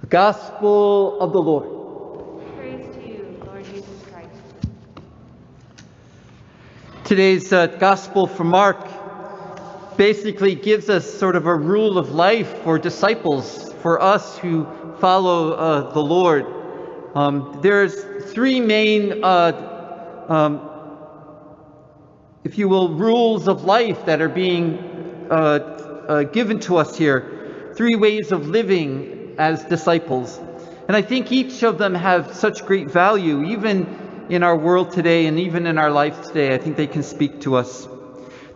Gospel of the Lord. Praise to you, Lord Jesus Christ. Today's Gospel from Mark basically gives us sort of a rule of life for disciples, for us who follow the Lord. There's three main, if you will, rules of life that are being given to us here. Three ways of living as disciples. And I think each of them have such great value, even in our world today and even in our life today. I think they can speak to us.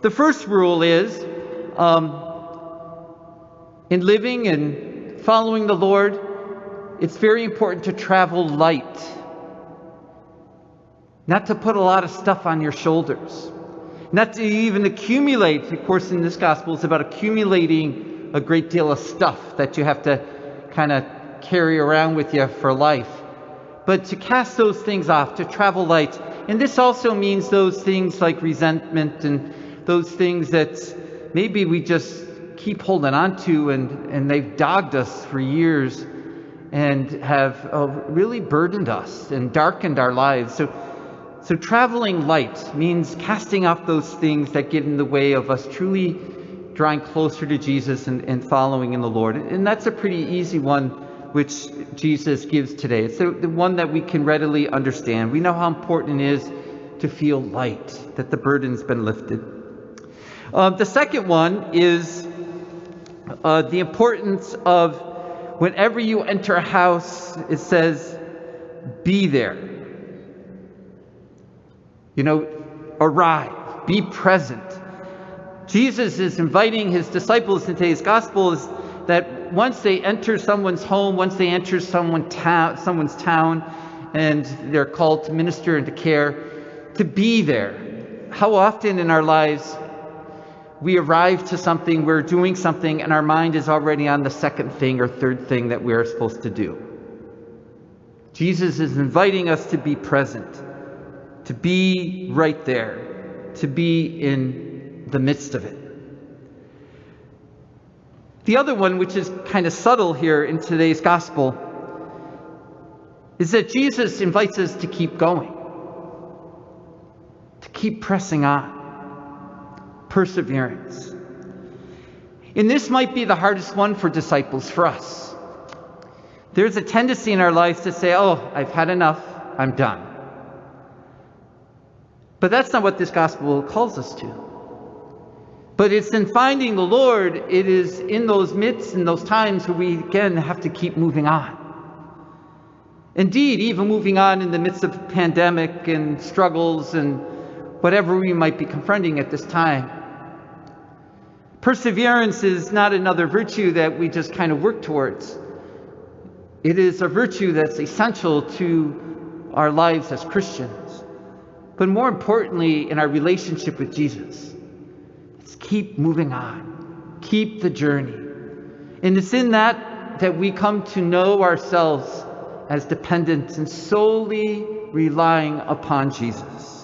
The first rule is, in living and following the Lord, it's very important to travel light. Not to put a lot of stuff on your shoulders. Not to even accumulate. Of course, in this gospel, it's about accumulating a great deal of stuff that you have to kind of carry around with you for life. But to cast those things off, to travel light. And this also means those things like resentment and those things that maybe we just keep holding on to and they've dogged us for years and have really burdened us and darkened our lives. So traveling light means casting off those things that get in the way of us truly drawing closer to Jesus and following in the Lord. And that's a pretty easy one which Jesus gives today. It's the one that we can readily understand. We know how important it is to feel light, that the burden's been lifted. The second one is the importance of whenever you enter a house, it says, be there. Arrive, be present. Jesus is inviting his disciples in today's gospel is that once they enter someone's home, once they enter someone's town, and they're called to minister and to care, to be there. How often in our lives we arrive to something, we're doing something, and our mind is already on the second thing or third thing that we are supposed to do. Jesus is inviting us to be present, to be right there, to be in the midst of it. The other one, which is kind of subtle here in today's gospel, is that Jesus invites us to keep going, to keep pressing on, perseverance. And this might be the hardest one for disciples, for us. There's a tendency in our lives to say, oh, I've had enough, I'm done. But that's not what this gospel calls us to. But it's in finding the Lord, it is in those midst, in those times where we again have to keep moving on. Indeed, even moving on in the midst of pandemic and struggles and whatever we might be confronting at this time. Perseverance is not another virtue that we just kind of work towards. It is a virtue that's essential to our lives as Christians. But more importantly, in our relationship with Jesus. Keep moving on. Keep the journey. And it's in that we come to know ourselves as dependent and solely relying upon Jesus.